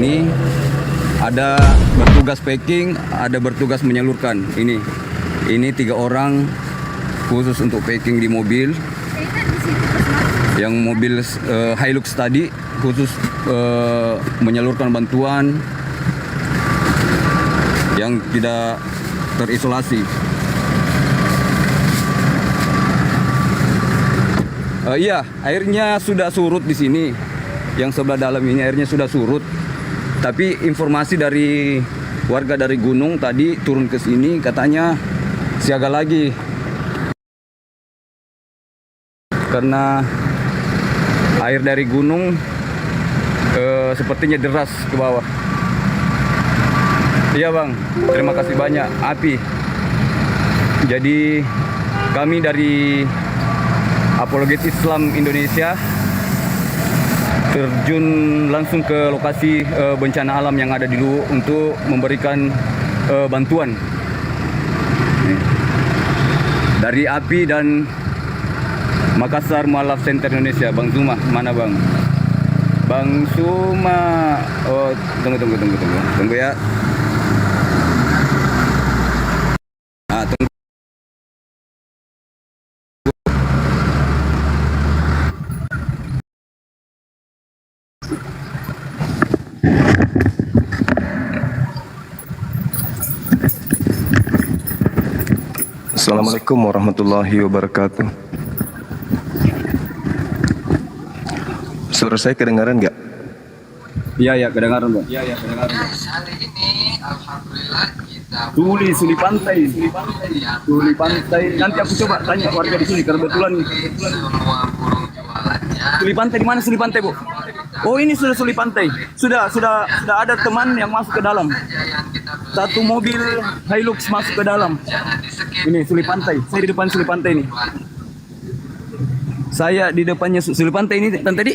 sini. Ada bertugas packing, ada bertugas menyalurkan. Ini 3 orang khusus untuk packing di mobil. Yang mobil Hilux tadi khusus menyalurkan bantuan yang tidak terisolasi. Iya, airnya sudah surut di sini. Yang sebelah dalam ini airnya sudah surut. Tapi informasi dari warga dari gunung tadi turun ke sini katanya siaga lagi. Karena air dari gunung sepertinya deras ke bawah. Iya bang, terima kasih banyak Api. Jadi kami dari Apologet Islam Indonesia terjun langsung ke lokasi bencana alam yang ada di Luwu untuk memberikan bantuan dari API dan Makassar Mualaf Center Indonesia. Bang Zuma mana bang? Bang Zuma, oh tunggu ya. Tunggu. Assalamualaikum warahmatullahi wabarakatuh. Suara saya kedengaran nggak? Iya kedengaran bang. Iya kedengaran. Hari ini alhamdulillah kita Suli pantai. Nanti aku coba tanya warga di sini kebetulan. semua burung jualannya. Suli pantai di mana Suli pantai bu? Oh ini sudah Suli pantai. Sudah ada teman yang masuk ke dalam. Yang kita beli Satu mobil Hilux masuk ke dalam. jangan di skip. Ini Suli pantai. Saya di depan Suli pantai ini. Saya di depannya Suli pantai ini tadi.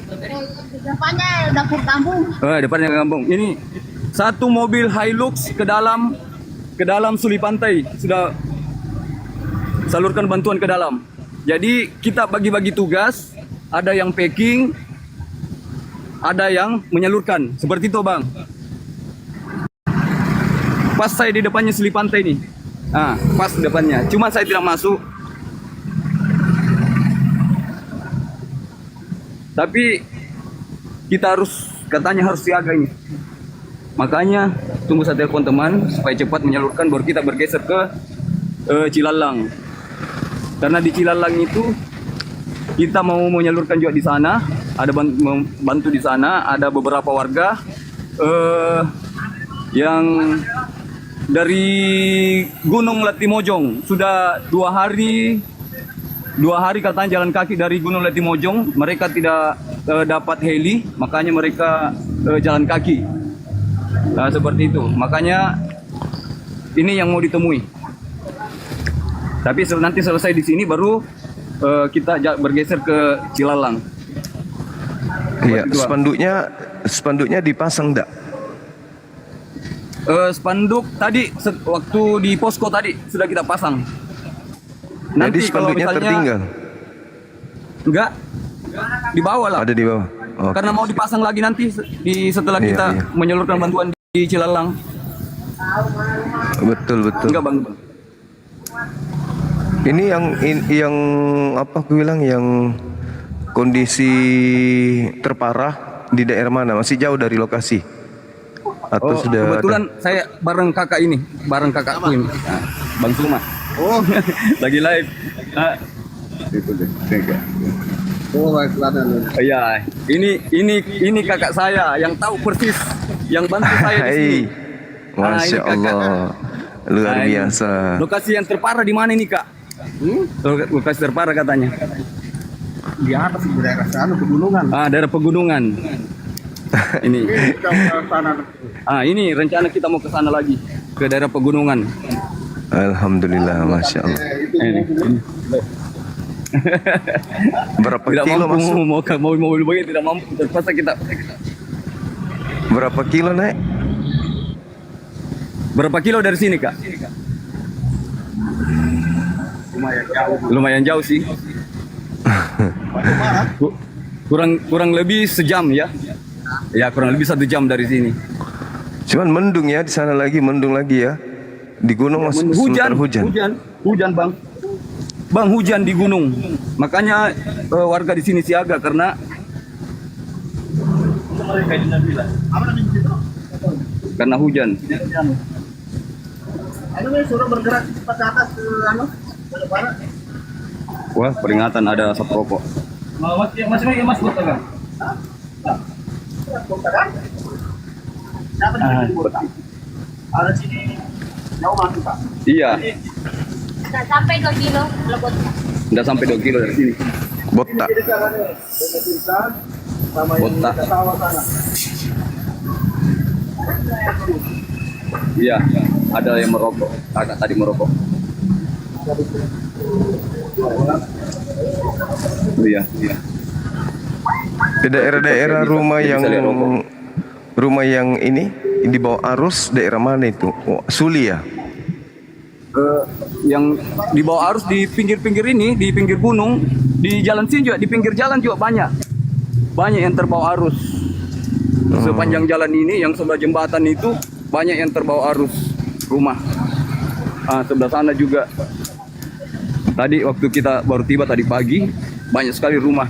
Depannya dapur kampung. Depannya kampung. Ini satu mobil Hilux ke dalam Suli pantai. Sudah salurkan bantuan ke dalam. Jadi kita bagi-bagi tugas. Ada yang packing, ada yang menyalurkan. Seperti itu bang. Pas saya di depannya Suli pantai nih. Pas di depannya. Cuma saya tidak masuk. Tapi kita katanya harus siaga ini. Makanya tunggu saya telepon teman supaya cepat menyalurkan, baru kita bergeser ke Cilalang. Karena di Cilalang itu kita mau menyalurkan juga di sana, ada bantu di sana, ada beberapa warga yang dari Gunung Latimojong sudah 2 hari katanya jalan kaki dari Gunung Latimojong. Mereka tidak dapat heli, makanya mereka jalan kaki. Seperti itu. Makanya ini yang mau ditemui. Tapi nanti selesai di sini baru kita bergeser ke Cilalang. Iya, spanduknya dipasang enggak? Spanduk tadi waktu di posko tadi sudah kita pasang. Jadi spanduknya tertinggal? Enggak, di bawah lah. Ada di bawah. Oh. Karena mau dipasang lagi nanti setelah kita menyalurkan bantuan di Cilalang. Betul. Enggak bang. Ini yang apa aku bilang, yang kondisi terparah di daerah mana? Masih jauh dari lokasi? Atau sudah kebetulan ada? saya bareng kakakku ini, Bang Suma. Oh, lagi live. Itu deh. Oh, kelihatan. Iya, ini kakak saya yang tahu persis, yang bantu saya di sini. Masya Allah, luar biasa. Lokasi yang terparah di mana ini kak? Lokasi terparah katanya. Di atas di daerah sana pegunungan. Daerah pegunungan. Ini. Kita ke sana. Ini rencana kita mau ke sana lagi, ke daerah pegunungan. Alhamdulillah, Masya Allah. Ini. Berapa Tidak kilo mampu masuk? mau mobil begini, tidak mampu, terpaksa kita. Berapa kilo naik? Berapa kilo dari sini kak? Lumayan jauh sih. Kurang lebih sejam ya. Ya kurang lebih 1 jam dari sini. Cuman mendung ya di sana lagi, mendung lagi ya. Di gunung masih sebentar hujan. Hujan bang. Bang, hujan di gunung. Makanya warga di sini siaga karena hujan. Anu nih suruh bergerak cepat ke atas ke anu ke barat. Wah, peringatan ada asap rokok. Mas buat kan? Ada sini jauh masuk Pak. Iya, Nggak sampai 2 kilo lebotnya. nggak sampai 2 kilo dari sini. Botak. Jadi cara nih, Tirta sama yang Botak. ke sawah sana. Iya, ada yang merokok. Kakak tadi merokok. Iya, iya. Di daerah-daerah rumah Bisa yang lihat rokok. ini di bawah arus daerah mana itu? Oh, Suli ya? Yang di bawah arus di pinggir-pinggir ini, di pinggir gunung, di jalan sini juga, di pinggir jalan juga banyak yang terbawa arus. Sepanjang jalan ini yang sebelah jembatan itu banyak yang terbawa arus rumah. Sebelah sana juga. Tadi waktu kita baru tiba tadi pagi banyak sekali rumah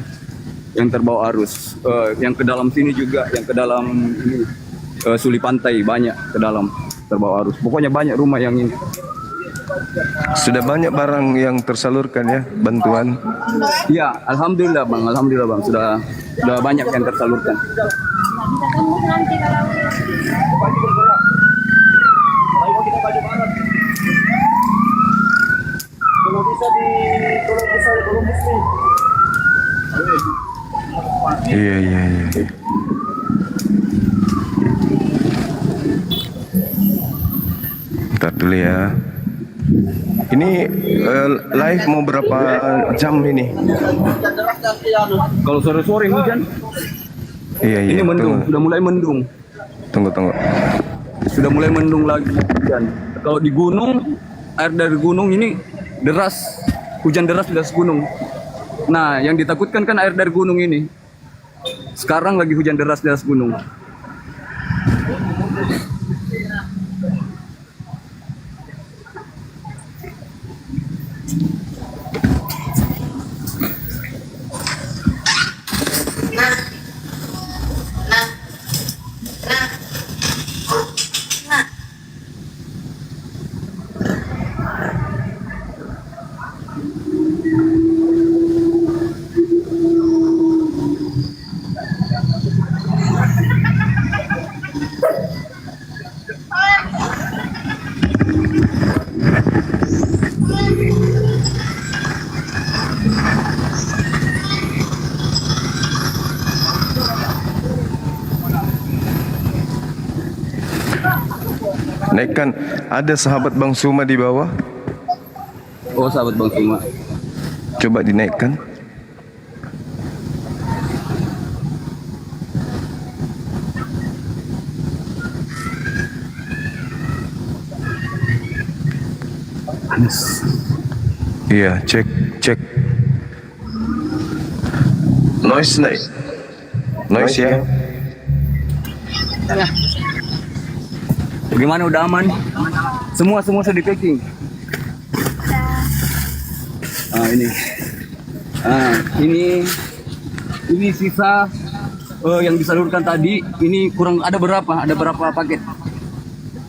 yang terbawa arus. Yang ke dalam sini juga, yang ke dalam ini, Suli Pantai banyak ke dalam terbawa arus. Pokoknya banyak rumah yang ini. Sudah banyak barang yang tersalurkan ya, bantuan. Ya, alhamdulillah bang, sudah banyak yang tersalurkan. Nggak bisa tunggu nanti kalau Kalau bisa di Columbus nih. Iya. Ntar dulu ya. Ini live mau berapa jam ini? Kalau sore-sore hujan, Iya. ini mendung, sudah mulai mendung. Tunggu. Sudah mulai mendung lagi hujan. Kalau di gunung, air dari gunung ini deras, hujan deras di atas gunung. Nah, yang ditakutkan kan air dari gunung ini. Sekarang lagi hujan deras di atas gunung. Naikkan, ada sahabat Bang Suma di bawah. Oh, sahabat Bang Suma. Coba dinaikkan. Iya, cek. Noise ya. Bagaimana, udah aman? Semua sudah di packing. Ini sisa yang disalurkan tadi. Ini kurang, ada berapa? Ada berapa paket?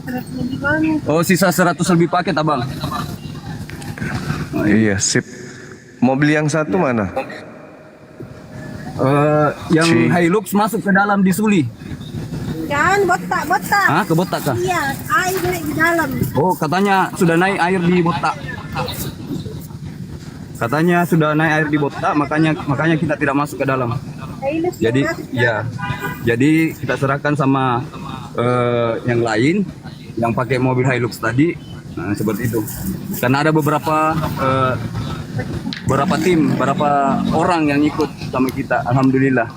100 lebih banyak. Oh, sisa 100 lebih paket, Abang. Iya, sip. Mobil yang satu mana? Yang Ci. Hilux masuk ke dalam di Suli. Jangan botak. Ke Botak kah? Iya, air naik di dalam. Oh, katanya sudah naik air di Botak. Makanya kita tidak masuk ke dalam. Hilux Jadi, masuk ke ya. Jadi kita serahkan sama yang lain yang pakai mobil Hilux tadi. Nah, seperti itu. Karena ada beberapa orang yang ikut sama kita. Alhamdulillah.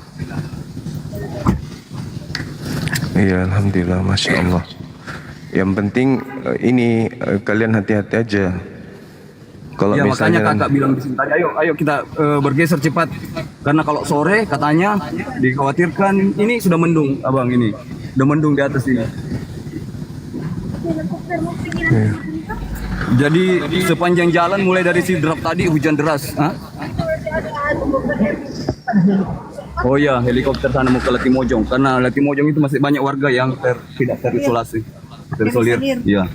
Iya, alhamdulillah, masya Allah. Yang penting kalian hati-hati aja. Kalau Ya, makanya misalnya kakak bilang di sini tadi, ayo kita bergeser cepat. Karena kalau sore katanya dikhawatirkan ini sudah mendung, abang ini. Sudah mendung di atas ini. Helikopter mau pergi Iya. nanti. Jadi sepanjang jalan mulai dari Sidrap tadi hujan deras. Hah? Oh ya, helikopter sana mau ke Latimojong karena Latimojong itu masih banyak warga yang tidak terisolasi, terisolir. Iya.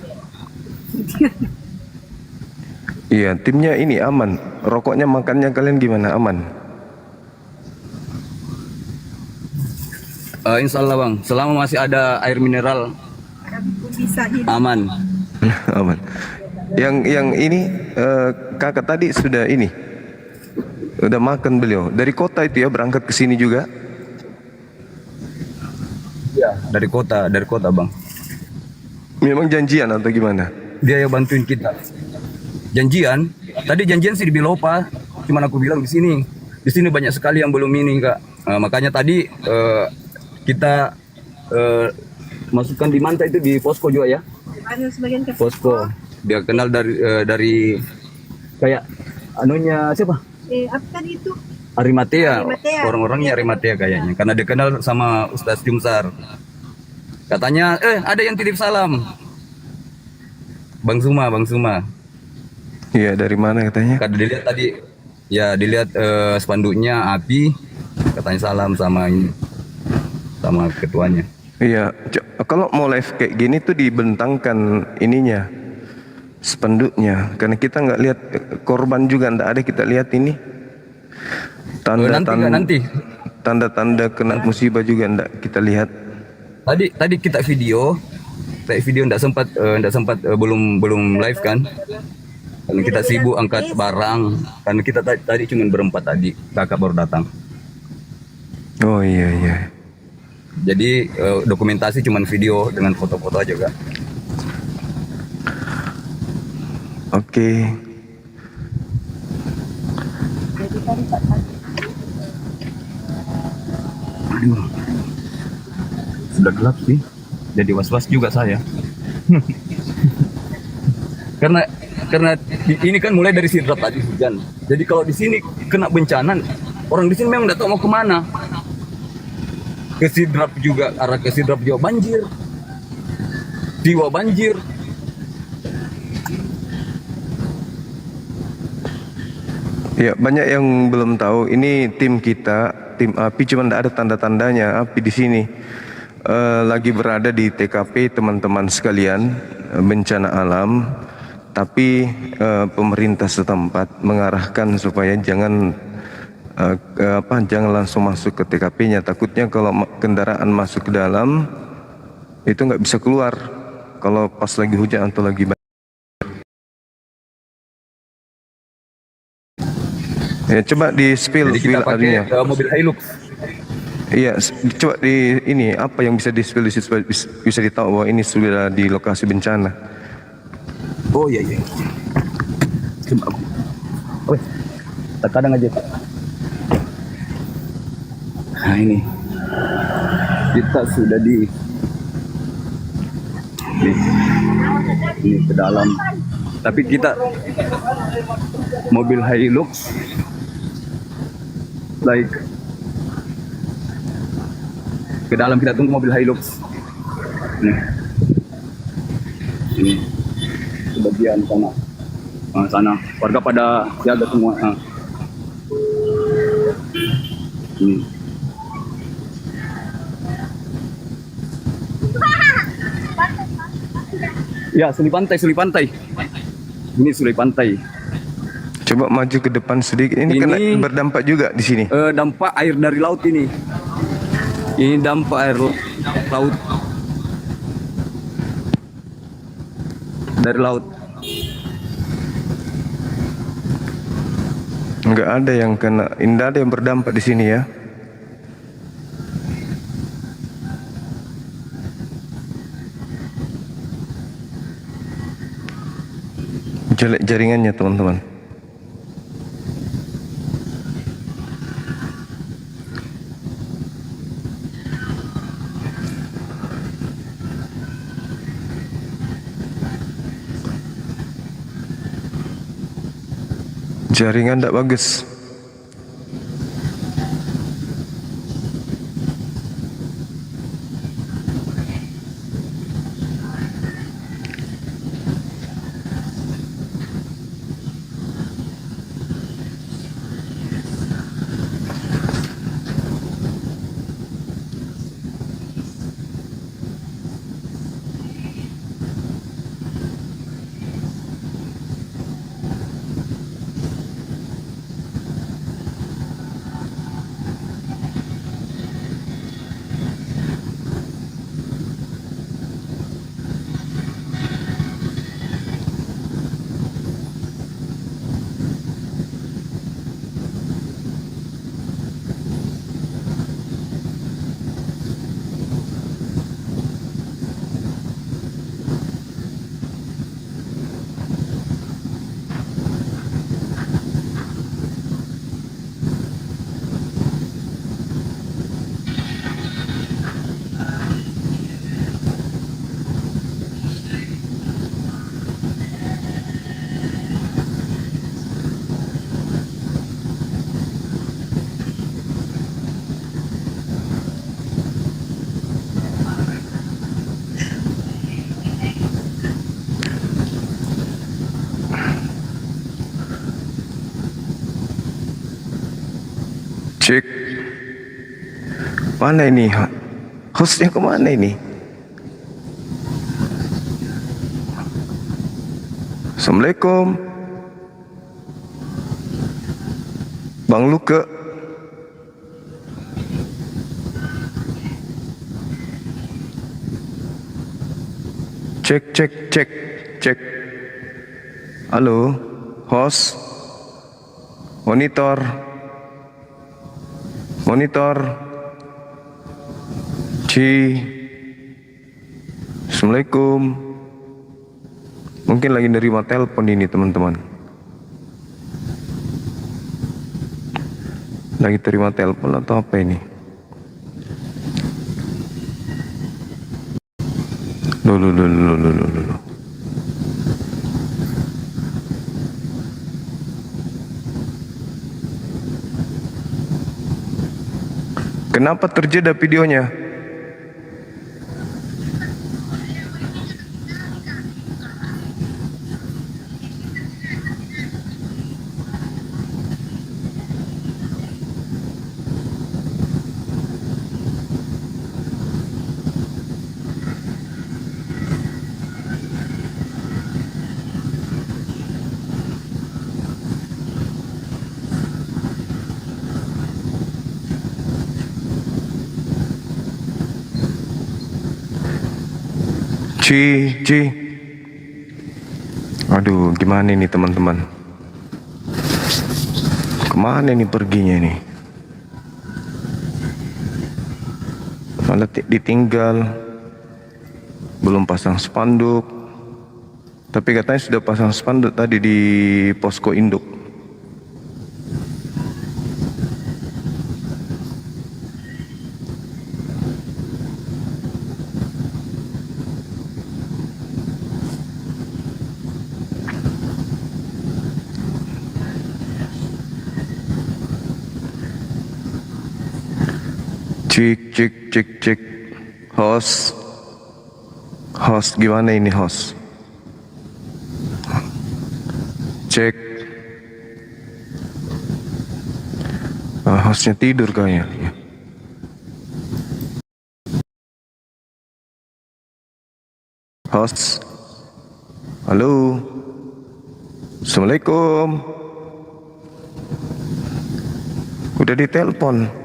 Iya, timnya ini aman. Rokoknya makannya kalian gimana? Aman? Insya Allah bang, selama masih ada air mineral Bisa hidup. aman. Aman. Yang ini kakak tadi sudah ini. Udah makan beliau. Dari kota itu ya berangkat ke sini juga. Iya. Dari kota bang. Memang janjian atau gimana? Dia yang bantuin kita. Janjian, tadi janjian sih di Bilopa, cuman aku bilang di sini banyak sekali yang belum ini kak. Makanya tadi kita masukkan di Manta itu di posko juga ya, Ada sebagian ke posko. Dia kenal dari kayak anunya siapa? apa tadi itu? Arimatea, Arimatea. orang-orangnya Arimatea kayaknya, karena dia kenal sama Ustaz Jumsar. Katanya, ada yang titip salam. Bang Suma. Iya, dari mana katanya? Karena dilihat tadi, ya dilihat spanduknya api, katanya salam sama ini, sama ketuanya. Iya, kalau mau live kayak gini tuh dibentangkan ininya, spanduknya. Karena kita nggak lihat korban juga, nggak ada kita lihat ini. Nanti. Tanda-tanda kena musibah juga nggak kita lihat. Tadi kita video nggak sempat belum live kan? Karena kita sibuk angkat barang. Karena kita tadi cuma berempat tadi, kakak baru datang. Oh iya. Jadi dokumentasi cuma video dengan foto-foto aja kak. Oke. Aduh, sudah gelap sih. Jadi was-was juga saya. karena ini kan mulai dari Sidrap tadi hujan. Jadi kalau di sini kena bencana, orang di sini memang nggak tahu mau kemana. Ke Sidrap juga, arah ke Sidrap juga banjir. Tiwa banjir. Ya, banyak yang belum tahu. Ini tim kita, tim API, cuma tidak ada tanda-tandanya API di sini. Lagi berada di TKP teman-teman sekalian, bencana alam. Tapi pemerintah setempat mengarahkan supaya jangan langsung masuk ke TKP-nya. Takutnya kalau kendaraan masuk ke dalam itu nggak bisa keluar kalau pas lagi hujan atau lagi banjir. Ya, coba di spill Jadi kita pakai artinya. mobil Hilux. Iya, coba di ini apa yang bisa di spill di situ supaya bisa ditahu bahwa ini sudah di lokasi bencana. Oh iya. Coba. Weh, kadang aja. Nah ini kita sudah di ini ke dalam. Tapi kita mobil Hilux ke dalam, kita tunggu mobil Hilux. Ini sebagian sana warga pada siaga semua. Ini ya suli pantai. Ini suli pantai. Coba maju ke depan sedikit. Ini kena berdampak juga di sini. Dampak air dari laut ini. Ini dampak air laut. Dari laut. Enggak ada yang kena, tidak ada yang berdampak di sini ya. Jelek jaringannya teman-teman. Jaringan tidak bagus. Cek. Mana ini? Hostnya kemana ini? Assalamualaikum. Bang Luka. Cek. Halo, host. Monitor. Assalamualaikum. Mungkin lagi nerima telepon ini teman-teman. Lagi terima telepon atau apa ini? Loh. Kenapa terjeda videonya? Ci. Aduh, gimana ini teman-teman? Kemana ini perginya nih? Malah ditinggal. Belum pasang spanduk. Tapi katanya sudah pasang spanduk tadi di posko induk. Cek. Host gimana ini host? Cek. Hostnya tidur kayaknya. Host. Halo. Assalamualaikum. Udah ditelepon.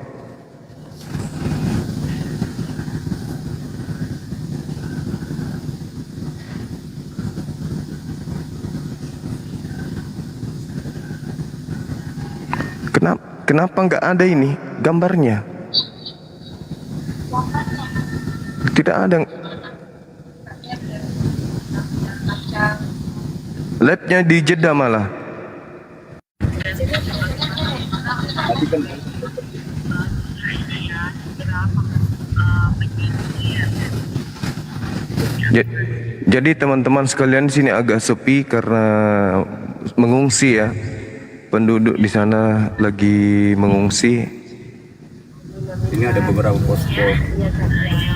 Kenapa nggak ada ini gambarnya? Tidak ada. Labnya di Jeddah malah. Jadi teman-teman sekalian di sini agak sepi karena mengungsi ya. Penduduk di sana lagi mengungsi. Ini ada beberapa posko.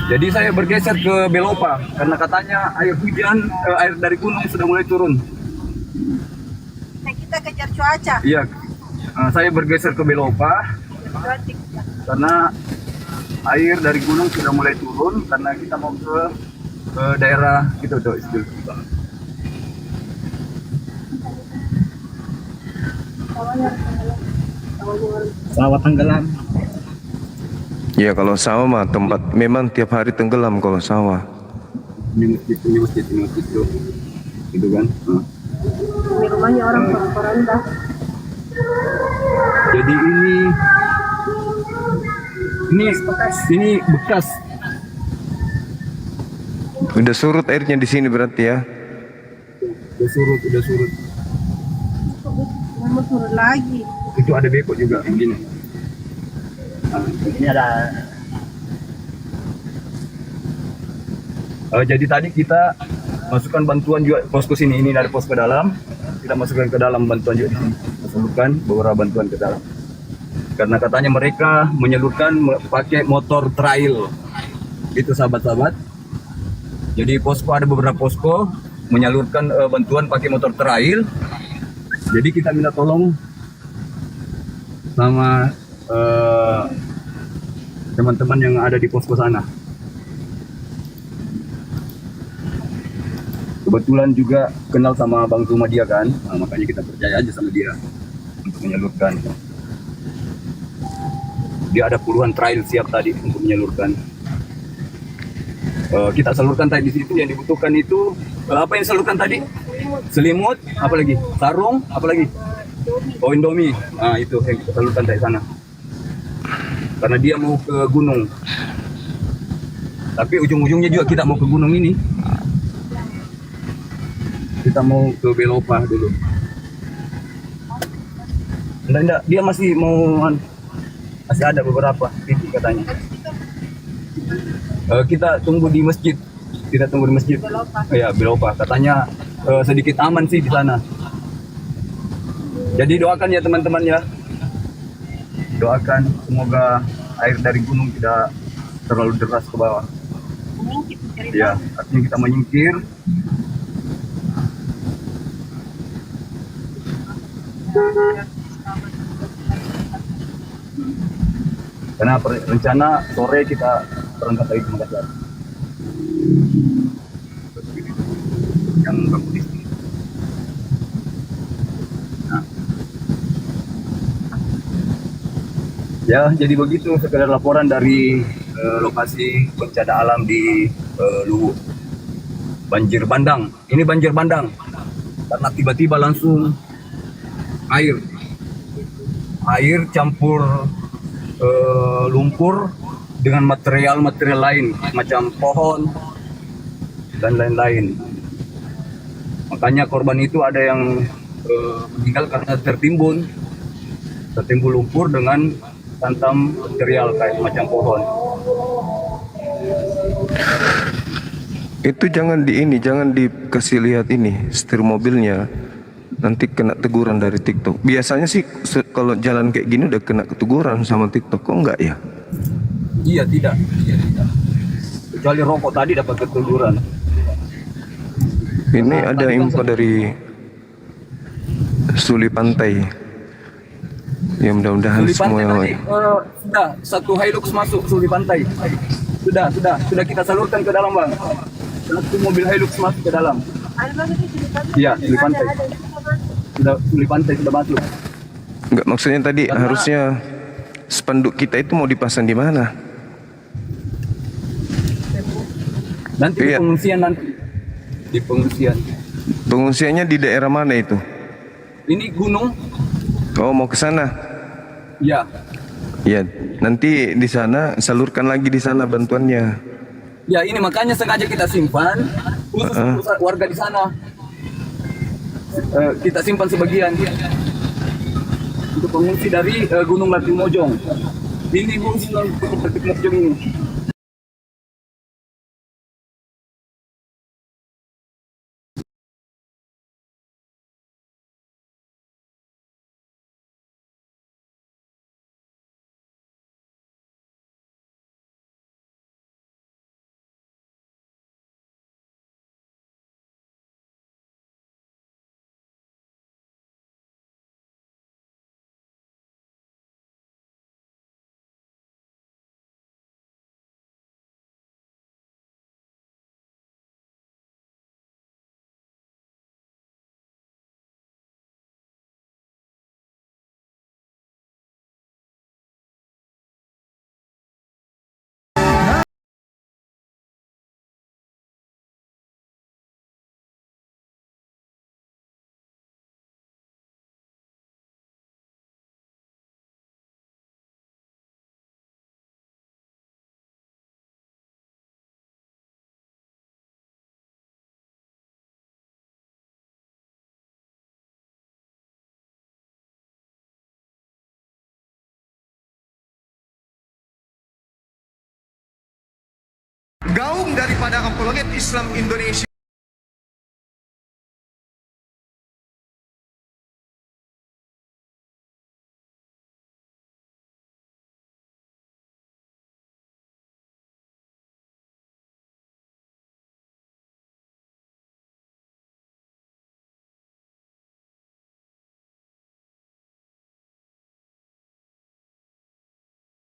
Jadi saya bergeser ke Belopa karena katanya air hujan, air dari gunung sudah mulai turun. Nah, kita kejar cuaca. Iya, saya bergeser ke Belopa karena air dari gunung sudah mulai turun karena kita mau ke daerah gitu tuh istilah. Sawah tenggelam. Ya kalau sawah mah tempat memang tiap hari tenggelam kalau sawah. Ini masjid itu, gitu kan. Ini rumahnya orang Poranda. Jadi ini bekas. Udah surut airnya di sini berarti ya? Udah surut. Mau turun lagi. Itu ada beko juga begini. Ini ada. Jadi tadi kita masukkan bantuan juga posko sini. Ini dari posko dalam. Kita masukkan ke dalam bantuan juga di sini. Masukkan beberapa bantuan ke dalam. Karena katanya mereka menyalurkan pakai motor trail. Itu sahabat-sahabat. Jadi posko ada beberapa posko menyalurkan bantuan pakai motor trail. Jadi kita minta tolong sama eh, teman-teman yang ada di posko sana. Kebetulan juga kenal sama Bang Zuma dia kan, nah, makanya kita percaya aja sama dia untuk menyalurkan. Dia ada puluhan trail siap tadi untuk menyalurkan. Kita salurkan tadi di situ yang dibutuhkan itu apa yang salurkan tadi? Selimut, apa lagi? Sarung, apa lagi? Oh, Indomie. Nah, itu yang kita salurkan dari sana. Karena dia mau ke gunung. Tapi ujung-ujungnya juga kita mau ke gunung ini. Kita mau ke Belopa dulu. Enggak, dia masih masih ada beberapa titik katanya. Kita tunggu di masjid. Kita tunggu di masjid. Ya, Belopa. Katanya sedikit aman sih di sana. Jadi doakan ya teman-teman ya. Doakan semoga air dari gunung tidak terlalu deras ke bawah. Ya, artinya kita menyingkir. Karena rencana sore kita berangkat lagi ke Makassar. Yang bagus di sini. Nah. Ya, jadi begitu sekedar laporan dari lokasi bencana alam di Luwu. Banjir bandang. Ini banjir bandang. Karena tiba-tiba langsung air campur lumpur dengan material-material lain macam pohon dan lain-lain. Makanya korban itu ada yang meninggal karena tertimbun lumpur dengan hantam material kayak macam pohon. Itu jangan dikasih lihat ini setir mobilnya. Nanti kena teguran dari TikTok. Biasanya sih kalau jalan kayak gini udah kena teguran sama TikTok. Kok enggak ya? Iya tidak. Kecuali rokok tadi dapat keteguran. Ini ada info dari Suli Pantai. Ya mudah-mudahan Suli Pantai semua. tadi sudah satu Hilux masuk Suli Pantai. Sudah kita salurkan ke dalam, Bang. Satu mobil Hilux masuk ke dalam. Iya, Suli Pantai. Suli Pantai sudah masuk. Enggak, maksudnya tadi harusnya spanduk kita itu mau dipasang di mana? Nanti di pengungsian nanti. Di pengungsian. Pengungsiannya di daerah mana itu? Ini gunung. Oh, mau ke sana? Ya. Ya, nanti di sana salurkan lagi di sana bantuannya. Ya, ini makanya sengaja kita simpan khusus warga di sana. Kita simpan sebagian untuk pengungsi dari Gunung Latimojong. Ini Gunung Latimojong ini. Gaung daripada apologet Islam Indonesia